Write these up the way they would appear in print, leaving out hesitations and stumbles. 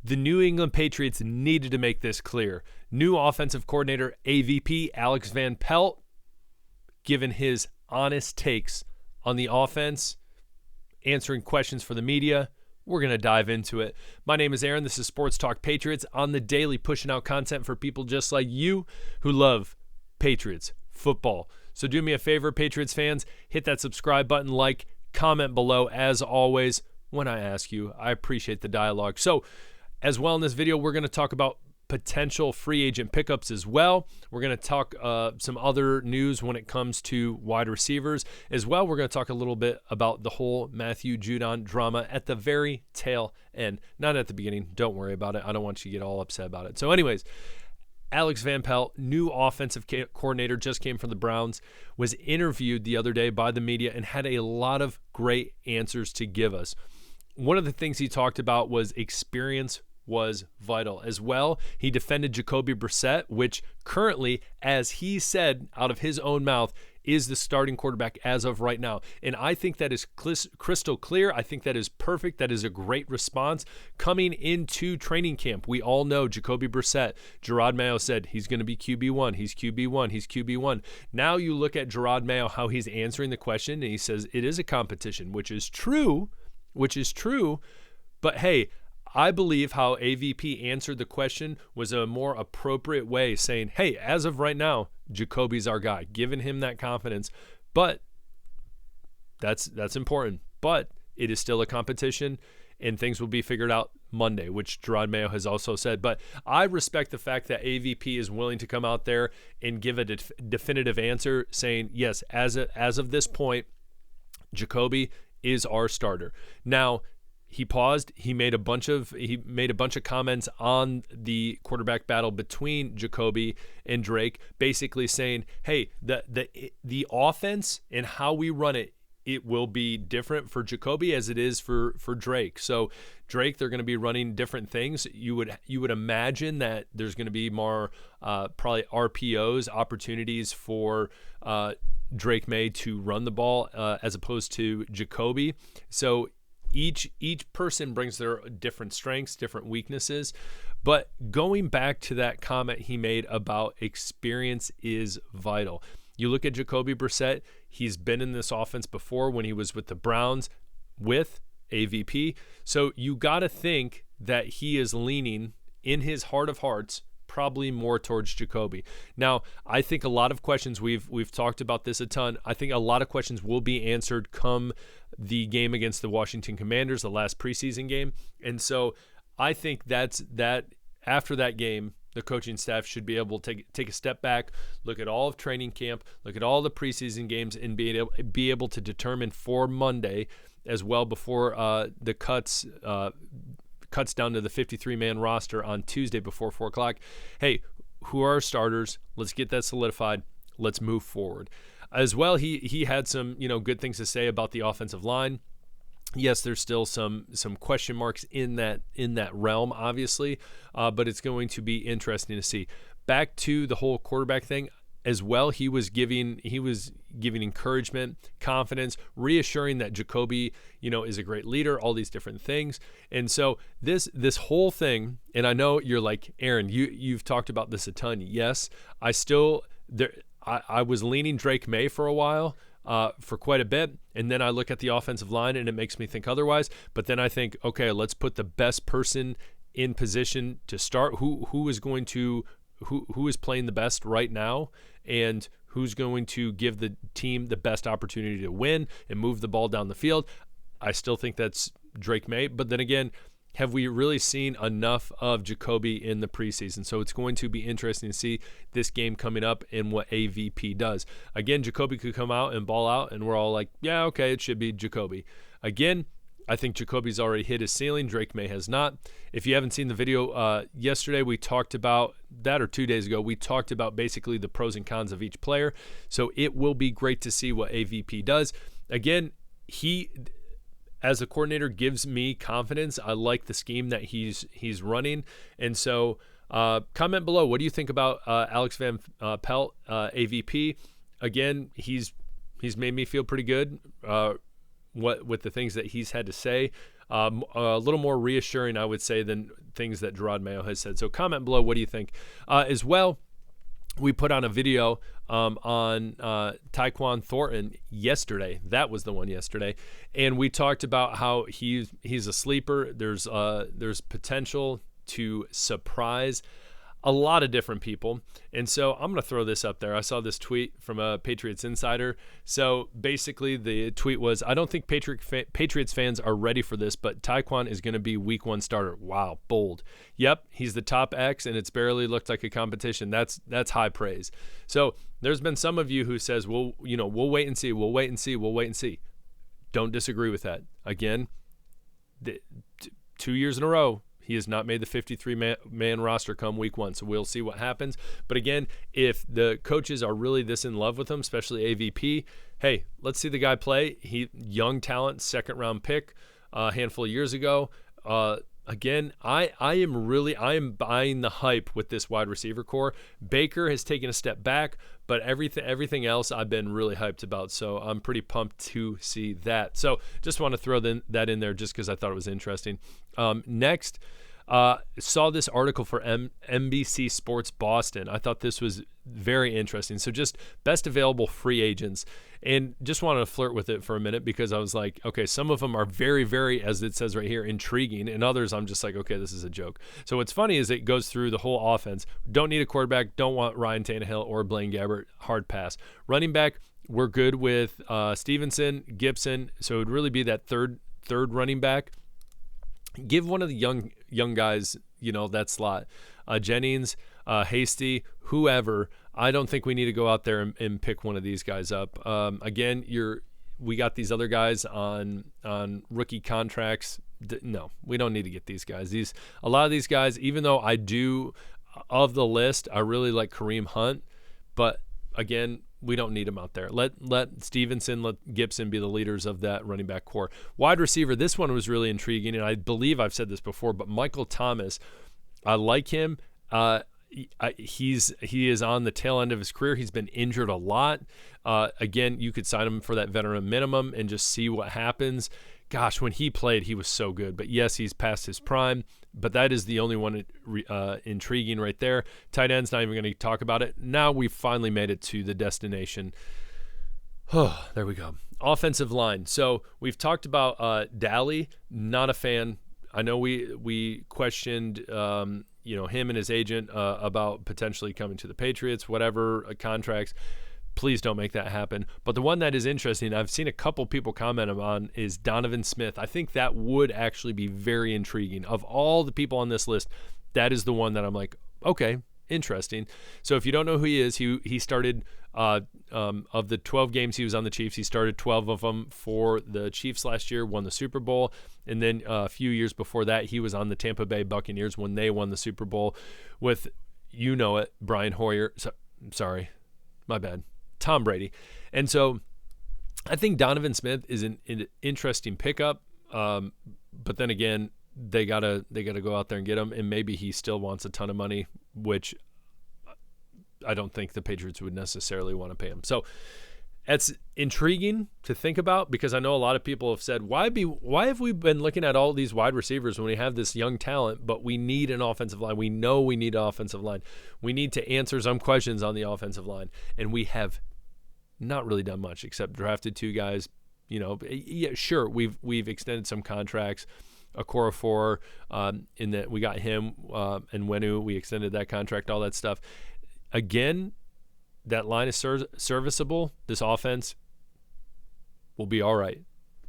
The New England Patriots needed to make this clear. New offensive coordinator, AVP, Alex Van Pelt, given his honest takes on the offense, answering questions for the media. We're going to dive into it. My name is Aaron. This is Sports Talk Patriots on the daily, pushing out content for people just like you who love Patriots football. So do me a favor, Patriots fans, hit that subscribe button, like, comment below. As always, when I ask you, I appreciate the dialogue. So as well in this video, we're going to talk about potential free agent pickups as well. We're going to talk some other news when it comes to wide receivers. As well, we're going to talk a little bit about the whole Matthew Judon drama at the very tail end. Not at the beginning. Don't worry about it. I don't want you to get all upset about it. So anyways, Alex Van Pelt, new offensive coordinator, just came from the Browns, was interviewed the other day by the media and had a lot of great answers to give us. One of the things he talked about was experience was vital. As well, he defended Jacoby Brissett, which currently, as he said out of his own mouth, is the starting quarterback as of right now. And I think that is crystal clear. I think that is perfect. That is a great response. Coming into training camp, we all know Jacoby Brissett. Gerard Mayo said he's going to be QB1. He's QB1. He's QB1. Now you look at Gerard Mayo, how he's answering the question, and he says it is a competition, which is true. But hey, I believe how AVP answered the question was a more appropriate way, saying, hey, as of right now, Jacoby's our guy, giving him that confidence. But that's important. But it is still a competition, and things will be figured out Monday, which Gerard Mayo has also said. But I respect the fact that AVP is willing to come out there and give a definitive answer, saying, yes, as of this point, Jacoby is our starter. Now, he paused. He made a bunch of comments on the quarterback battle between Jacoby and Drake, basically saying, "Hey, the offense and how we run it, it will be different for Jacoby as it is for Drake. So Drake, they're going to be running different things. You would imagine that there's going to be more probably RPOs, opportunities for Drake May to run the ball as opposed to Jacoby. So each person brings their different strengths, different weaknesses. But going back to that comment he made about experience is vital. You look at Jacoby Brissett, he's been in this offense before when he was with the Browns with AVP. So you got to think that he is leaning in his heart of hearts probably more towards Jacoby. Now, I think a lot of questions, we've talked about this a ton. I think a lot of questions will be answered come the game against the Washington Commanders, the last preseason game. And so I think that after that game, the coaching staff should be able to take a step back, look at all of training camp, look at all the preseason games, and be able to determine for Monday as well before the cuts down to the 53-man roster on Tuesday before 4 o'clock. Hey, who are our starters? Let's get that solidified. Let's move forward. As well, he had some good things to say about the offensive line. Yes, there's still some question marks in that realm, obviously, but it's going to be interesting to see. Back to the whole quarterback thing as well, he was giving encouragement, confidence, reassuring that Jacoby, is a great leader, all these different things. And so this whole thing, and I know you're like, Aaron, you've talked about this a ton. Yes, I was leaning Drake May for a while, for quite a bit, and then I look at the offensive line and it makes me think otherwise. But then I think, okay, let's put the best person in position to start. Who is playing the best right now, and who's going to give the team the best opportunity to win and move the ball down the field? I still think that's Drake May. But then again, have we really seen enough of Jacoby in the preseason? So it's going to be interesting to see this game coming up and what AVP does. Again, Jacoby could come out and ball out, and we're all like, yeah, okay, it should be Jacoby. Again, I think Jacoby's already hit his ceiling. Drake May has not. If you haven't seen the video yesterday, we talked about that, or 2 days ago, we talked about basically the pros and cons of each player. So it will be great to see what AVP does. Again, he, as a coordinator, gives me confidence. I like the scheme that he's running. And so comment below. What do you think about Alex Van Pelt, AVP? Again, he's made me feel pretty good with the things that he's had to say. A little more reassuring, I would say, than things that Judon Mayo has said. So comment below, what do you think? As well, we put on a video on Tyquan Thornton yesterday. That was the one yesterday, and we talked about how he's a sleeper. There's potential to surprise a lot of different people, and so I'm going to throw this up there. I saw this tweet from a Patriots insider. So basically, the tweet was, "I don't think Patriots fans are ready for this, but Tyquan is going to be Week 1 starter." Wow, bold. Yep, he's the top X, and it's barely looked like a competition. That's high praise. So there's been some of you who says, "Well, we'll wait and see. We'll wait and see. We'll wait and see." Don't disagree with that. Again, 2 years in a row, he has not made the 53-man roster come Week 1, so we'll see what happens. But again, if the coaches are really this in love with him, especially AVP, hey, let's see the guy play. Young talent, second-round pick a handful of years ago. Again, I am buying the hype with this wide receiver core. Baker has taken a step back, but everything else I've been really hyped about. So I'm pretty pumped to see that. So just want to throw that in there just because I thought it was interesting. Next, saw this article for NBC Sports Boston. I thought this was very interesting. So just best available free agents. And just wanted to flirt with it for a minute because I was like, okay, some of them are very, very, as it says right here, intriguing. And others, I'm just like, okay, this is a joke. So what's funny is it goes through the whole offense. Don't need a quarterback. Don't want Ryan Tannehill or Blaine Gabbert. Hard pass. Running back, we're good with Stevenson, Gibson. So it would really be that third running back. Give one of the young guys, that slot. Jennings, Hasty, whoever. I don't think we need to go out there and pick one of these guys up. Again, we got these other guys on rookie contracts. No, we don't need to get these guys. A lot of these guys, even though I do, of the list, I really like Kareem Hunt, but again, we don't need him out there. Let Stevenson, let Gibson be the leaders of that running back core. Wide receiver, this one was really intriguing, and I believe I've said this before, but Michael Thomas, I like him. He is on the tail end of his career. He's been injured a lot. Again, you could sign him for that veteran minimum and just see what happens. Gosh, when he played, he was so good. But yes, he's past his prime. But that is the only one intriguing right there. Tight end's not even going to talk about it. Now we've finally made it to the destination. Oh, there we go. Offensive line. So we've talked about Daly. Not a fan. I know we questioned him and his agent about potentially coming to the Patriots, whatever contracts. Please don't make that happen. But the one that is interesting, I've seen a couple people comment on, is Donovan Smith. I think that would actually be very intriguing. Of all the people on this list, that is the one that I'm like, okay, interesting. So if you don't know who he is, he started of the 12 games he was on the Chiefs, he started 12 of them for the Chiefs last year, won the Super Bowl. And then a few years before that, he was on the Tampa Bay Buccaneers when they won the Super Bowl with, Brian Hoyer. Sorry, my bad. Tom Brady. And so I think Donovan Smith is an interesting pickup. But then again, they gotta go out there and get him, and maybe he still wants a ton of money, which I don't think the Patriots would necessarily want to pay him. So it's intriguing to think about because I know a lot of people have said, why have we been looking at all these wide receivers when we have this young talent, but we need an offensive line? We know we need an offensive line. We need to answer some questions on the offensive line, and we have not really done much except drafted two guys. Yeah, sure, we've extended some contracts. Okorafor, in that we got him, and Wenu, we extended that contract, all that stuff. Again, that line is serviceable. This offense will be all right,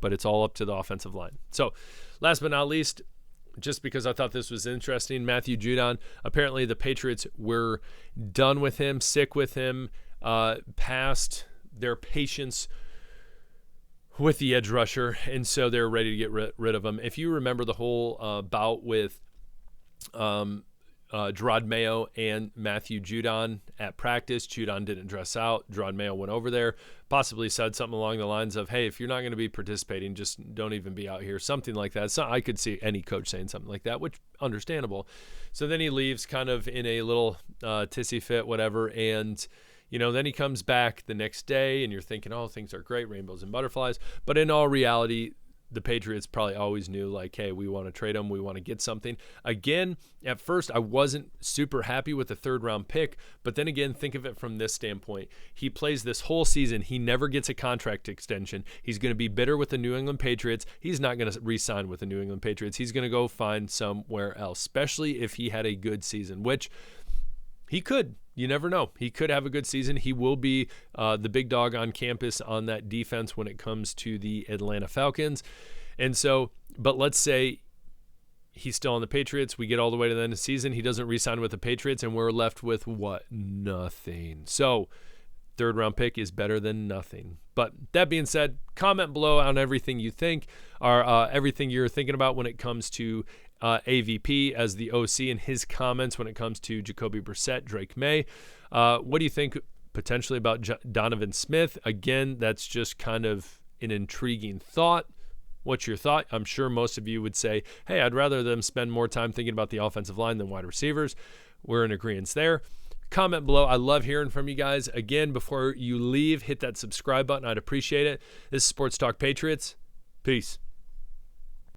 but it's all up to the offensive line. So last but not least, just because I thought this was interesting, Matthew Judon, apparently the Patriots were done with him, sick with him, past their patience with the edge rusher, and so they're ready to get rid of him. If you remember the whole bout with Judon Mayo and Matthew Judon at practice, Judon didn't dress out. Judon Mayo went over there, possibly said something along the lines of, hey, if you're not going to be participating, just don't even be out here, something like that. So I could see any coach saying something like that, which understandable. So then he leaves kind of in a little tissy fit, whatever, and then he comes back the next day and you're thinking, oh, things are great, rainbows and butterflies. But in all reality, the Patriots probably always knew, like, hey, we want to trade him. We want to get something. Again, at first, I wasn't super happy with the third-round pick. But then again, think of it from this standpoint. He plays this whole season. He never gets a contract extension. He's going to be bitter with the New England Patriots. He's not going to re-sign with the New England Patriots. He's going to go find somewhere else, especially if he had a good season, which he could. You never know. He could have a good season. He will be the big dog on campus on that defense when it comes to the Atlanta Falcons. And so, but let's say he's still on the Patriots. We get all the way to the end of the season. He doesn't re-sign with the Patriots, and we're left with what? Nothing. So, third-round pick is better than nothing. But that being said, comment below on everything you think, or everything you're thinking about when it comes to AVP as the OC and his comments when it comes to Jacoby Brissett, Drake May. What do you think potentially about Donovan Smith? Again, that's just kind of an intriguing thought. What's your thought? I'm sure most of you would say, hey, I'd rather them spend more time thinking about the offensive line than wide receivers. We're in agreement there. Comment below. I love hearing from you guys. Again, before you leave, hit that subscribe button. I'd appreciate it. This is Sports Talk Patriots. Peace.